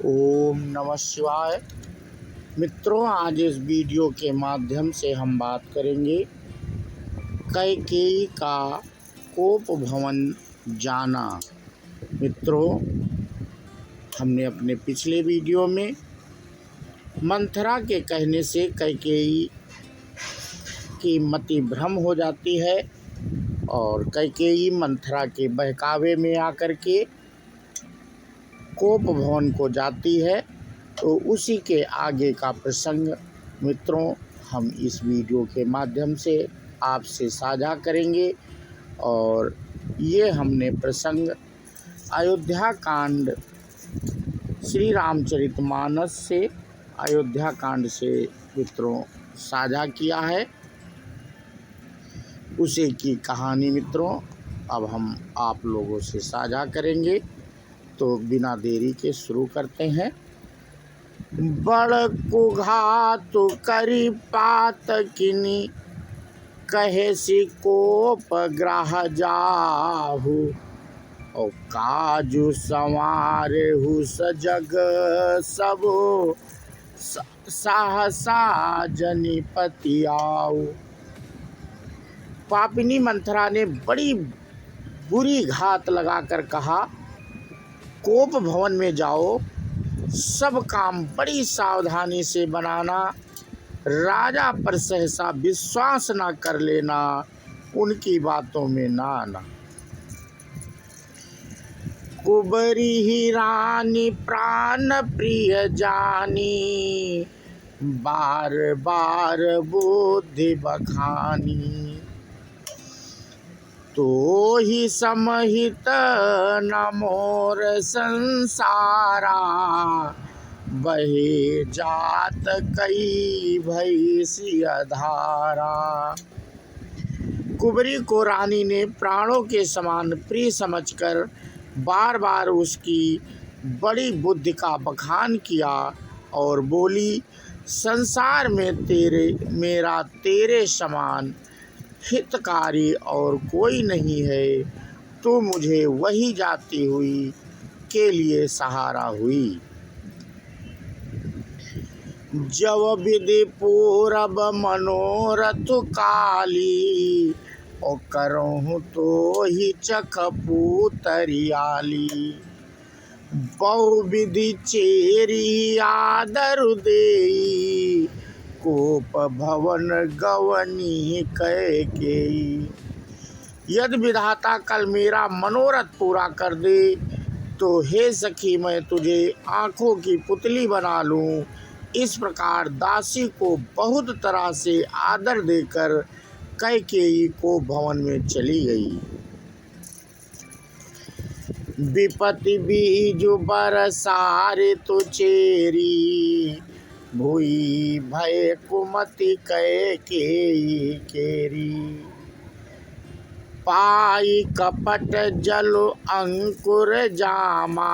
ओम नमः शिवाय। मित्रों, आज इस वीडियो के माध्यम से हम बात करेंगे कैकेयी का कोप भवन जाना। मित्रों, हमने अपने पिछले वीडियो में मंथरा के कहने से कैकेयी की मति भ्रम हो जाती है और कैकेयी मंथरा के बहकावे में आकर के कोप भवन को जाती है। तो उसी के आगे का प्रसंग मित्रों हम इस वीडियो के माध्यम से आपसे साझा करेंगे। और ये हमने प्रसंग अयोध्या कांड श्री रामचरितमानस से अयोध्या कांड से मित्रों साझा किया है। उसी की कहानी मित्रों अब हम आप लोगों से साझा करेंगे। तो बिना देरी के शुरू करते हैं। बड़ कुघात करी पातकिनी कहे सि कोप ग्राह जाहु और काजु संवारेहु सजग सब सहसा जनिपति आऊ। पापिनी मंथरा ने बड़ी बुरी घात लगाकर कहा, कोप भवन में जाओ, सब काम बड़ी सावधानी से बनाना, राजा पर सहसा विश्वास न कर लेना, उनकी बातों में ना आना। कुबरी ही रानी प्राण प्रिय जानी, बार बार बुद्धि बखानी, तो ही समहित न मोर संसारा, बहे जात कई भई सिय धारा। कुबरी को रानी ने प्राणों के समान प्रिय समझकर बार बार उसकी बड़ी बुद्धि का बखान किया और बोली, संसार में मेरा तेरे समान हितकारी और कोई नहीं है। तू मुझे वही जाती हुई के लिए सहारा हुई। जब विधि पूरब मनोरथ काली, और करहूँ तो ही चखपू तरियाली, बहुविधि चेरी आदर देई, कोप भवन गवनी कैकेयी। यदि विधाता कल मेरा मनोरथ पूरा कर दे तो हे सखी, मैं तुझे आँखों की पुतली बना लूँ। इस प्रकार दासी को बहुत तरह से आदर देकर कैकेयी को भवन में चली गई। विपत्ति बीज बरसारे तो चेरी, भूई भय कुमति कैकेयी केरी, पाई कपट जल अंकुर जामा,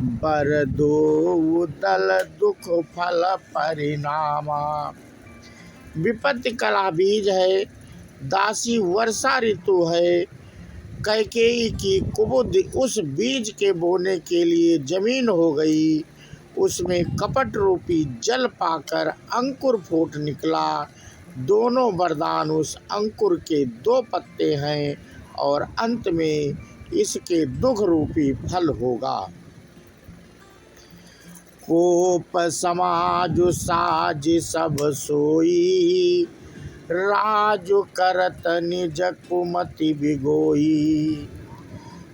बर दो दल दुख फल परिणामा। विपत्ति कला बीज है, दासी वर्षा ऋतु है। कैकेयी की कुबुद्धि उस बीज के बोने के लिए जमीन हो गई। उसमें कपट रूपी जल पाकर अंकुर फूट निकला। दोनों वरदान उस अंकुर के दो पत्ते हैं और अंत में इसके दुख रूपी फल होगा। कोप समाज साज सब सोई, राजु करत निज कुमति बिगोई,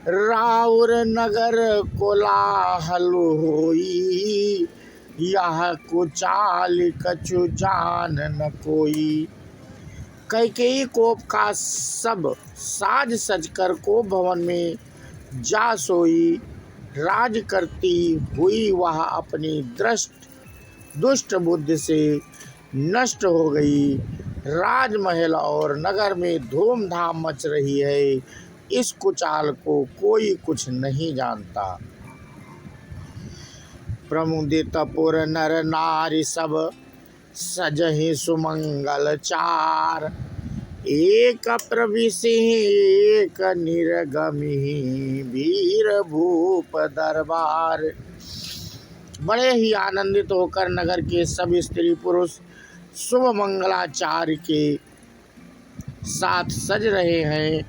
राउर नगर कोलाहल होई, यह कुचाल कछु जान न कोई। कैकेयी कोप का सब साज सजकर कोप भवन में जा सोई। राज करती हुई वह अपनी दुष्ट बुद्धि से नष्ट हो गई। राजमहल और नगर में धूमधाम मच रही है। इस कुचाल को कोई कुछ नहीं जानता। प्रमुदित पुर नर नारी सब, सजहि सुमंगल चार, एक प्रविसिंह एक निर्गमिहि, वीर भूप दरबार। बड़े ही आनंदित होकर नगर के सभी स्त्री पुरुष शुभ मंगलाचार के साथ सज रहे हैं।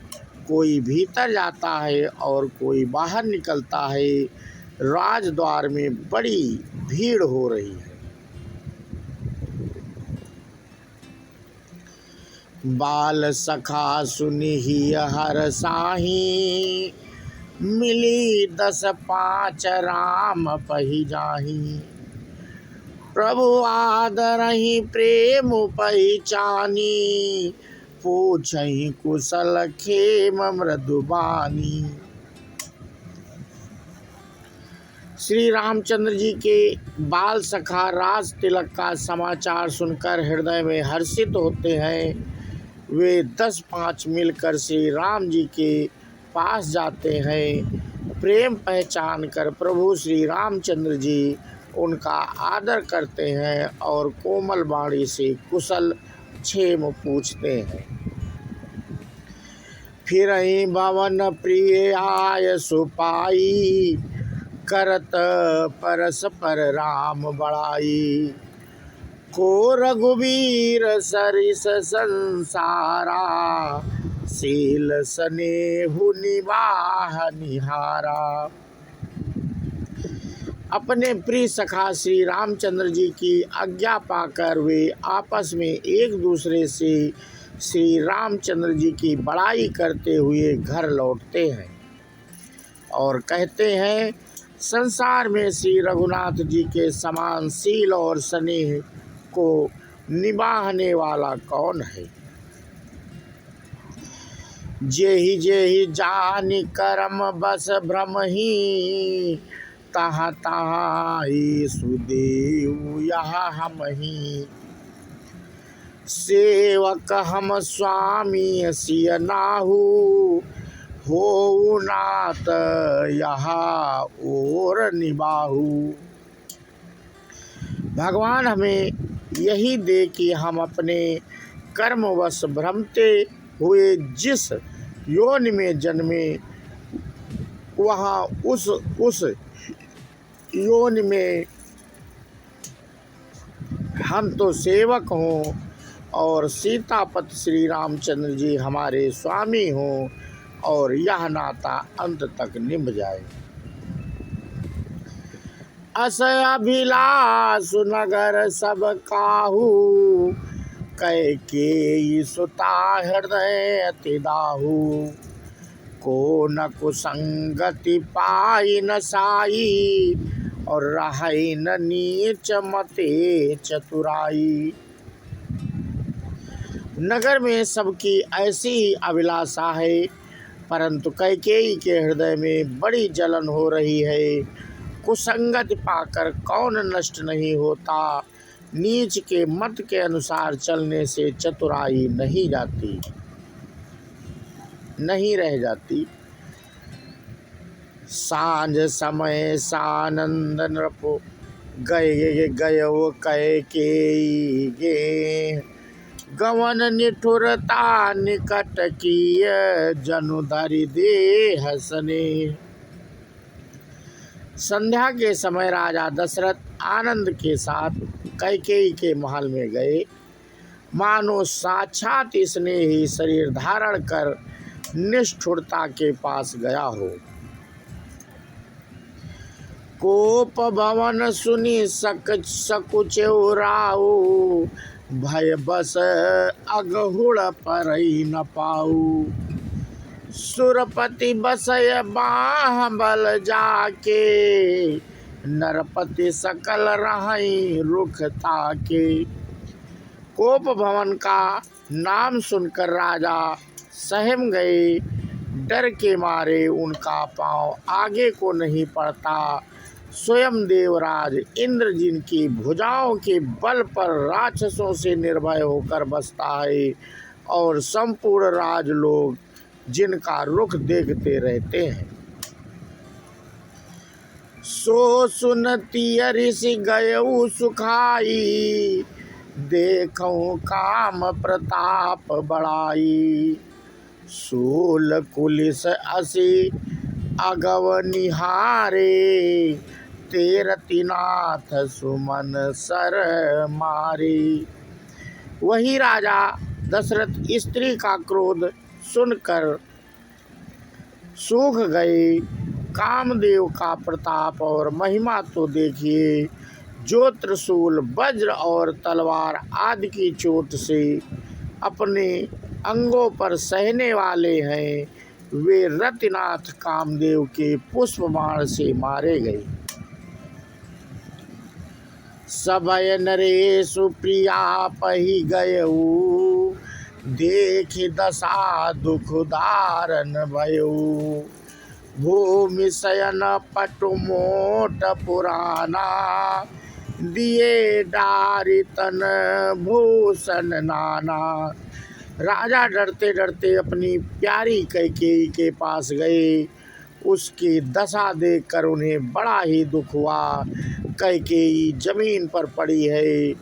कोई भीतर जाता है और कोई बाहर निकलता है। राजद्वार में बड़ी भीड़ हो रही है। बाल सखा सुनिहि हर साही, मिली 10 5 राम पहि जाहि। प्रभु आदरहि प्रेम पहिचानी, पूछहि कुशल खेम मृदुबानी। श्री रामचंद्र जी के बाल सखा राज तिलक का समाचार सुनकर हृदय में हर्षित होते हैं। वे 10-5 मिलकर श्री राम जी के पास जाते हैं। प्रेम पहचान कर प्रभु श्री रामचंद्र जी उनका आदर करते हैं और कोमल वाणी से कुशल क्षेम पूछते हैं। फिरहि भवन प्रिय आय सुपाई, करत परस पर राम बड़ाई। को रघुवीर सरिस संसारा, शील स्नेहु निवाह निहारा। अपने प्रिय सखा श्री रामचंद्र जी की आज्ञा पाकर वे आपस में एक दूसरे से श्री रामचंद्र जी की बड़ाई करते हुए घर लौटते हैं और कहते हैं, संसार में श्री रघुनाथ जी के समान शील और स्नेह को निभाने वाला कौन है। जेहि जेहि जानि करम बस भ्रमहि, तहाँ तहाँ ही सुदेव यहाँ हमहि। सेवक हम स्वामी सिय नाहु, हो नाथ यहाँ और निबाहु। भगवान हमें यही दे कि हम अपने कर्मवश भ्रमते हुए जिस योनि में जन्मे, वहाँ उस योनि में हम तो सेवक हों और सीतापति श्री रामचंद्र जी हमारे स्वामी हों और यह नाता अंत तक निभ जाए। अस अभिलाषु नगर सब काहू, कैकेयी सुता हृदय अति दाहू। को न कुसंगति पाई न साई, और रही न नीच मते चतुराई। नगर में सबकी ऐसी ही अभिलाषा है, परंतु कैकेयी के हृदय में बड़ी जलन हो रही है। कुसंगति पाकर कौन नष्ट नहीं होता। नीच के मत के अनुसार चलने से चतुराई नहीं रह जाती। सांझ समय सानंद नृप गए गयो कैकेयी गे, गवन निठुरता निकट किय जनु धरि देह स्नेह। संध्या के समय राजा दशरथ आनंद के साथ कैकेयी के महल में गए, मानो साक्षात इसने ही शरीर धारण कर निष्ठुरता के पास गया हो। कोप भवन सुनी सकुचेउ राऊ, भय बस अगहुड़ परई न पाऊ। सुरपति बसय बाह बल जाके, नरपति सकल रहई रुख ताके। कोप भवन का नाम सुनकर राजा सहम गए। डर के मारे उनका पांव आगे को नहीं पड़ता। स्वयं देवराज इंद्र जिनकी भुजाओं के बल पर राक्षसों से निर्भय होकर बसता है और संपूर्ण राजलोग जिनका रुख देखते रहते हैं। सो सुनती ऋषि गयऊ सुखाई, देखऊं काम प्रताप बड़ाई। सूल कुलिस असी अगव निहारे, ते रतिनाथ सुमन सर मारे। वही राजा दशरथ स्त्री का क्रोध सुनकर सूख गए। कामदेव का प्रताप और महिमा तो देखिए, जो त्रिशूल वज्र और तलवार आदि की चोट से अपने अंगों पर सहने वाले हैं, वे रतिनाथ कामदेव के पुष्प बाण से मारे गए। सबय नरेशु प्रिया पहि गयऊ, देख दशा दुख दारन भयऊ। भूमि शयन पटु मोट पुराना, दिए डारि तन भूषण नाना। राजा डरते डरते अपनी प्यारी कैकेयी के पास गए। उसकी दशा देखकर उन्हें बड़ा ही दुख हुआ। कैकेयी जमीन पर पड़ी है,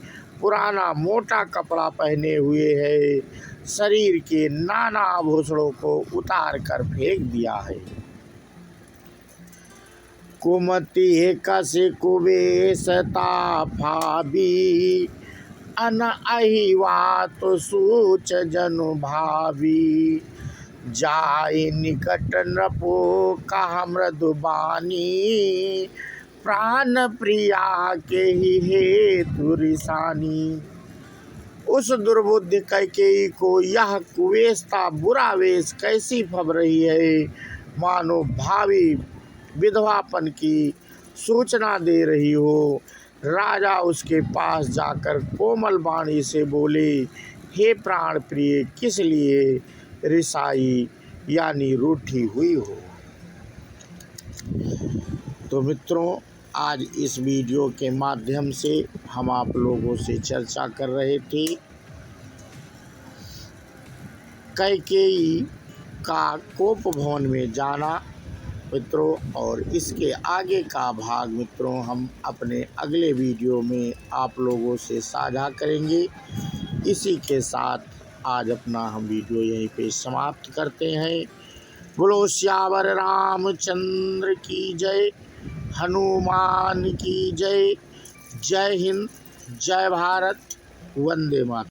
पुराना मोटा कपड़ा पहने हुए है, शरीर के नाना आभूषणों को उतार कर फेंक दिया है। कुमति कस कुबेशता भावी, अन अहिवात सूच जनु भावी। जाय निकट नृपो कहा मृदुबानी, प्राण प्रिया के ही हेतु रिसानी। उस दुर्बुद्ध कैकेयी को यह कुबेशता बुरा वेश कैसी फब रही है, मानो भावी विधवापन की सूचना दे रही हो। राजा उसके पास जाकर कोमल वाणी से बोले, हे प्राण प्रिय, किस लिए रिसाई यानी रूठी हुई हो। तो मित्रों, आज इस वीडियो के माध्यम से हम आप लोगों से चर्चा कर रहे थे कैकेयी का कोप भवन में जाना मित्रों, और इसके आगे का भाग मित्रों हम अपने अगले वीडियो में आप लोगों से साझा करेंगे। इसी के साथ आज अपना हम वीडियो यहीं पे समाप्त करते हैं। बोलो श्यावर रामचंद्र की जय, हनुमान की जय। जय हिंद, जय भारत, वंदे मातरम।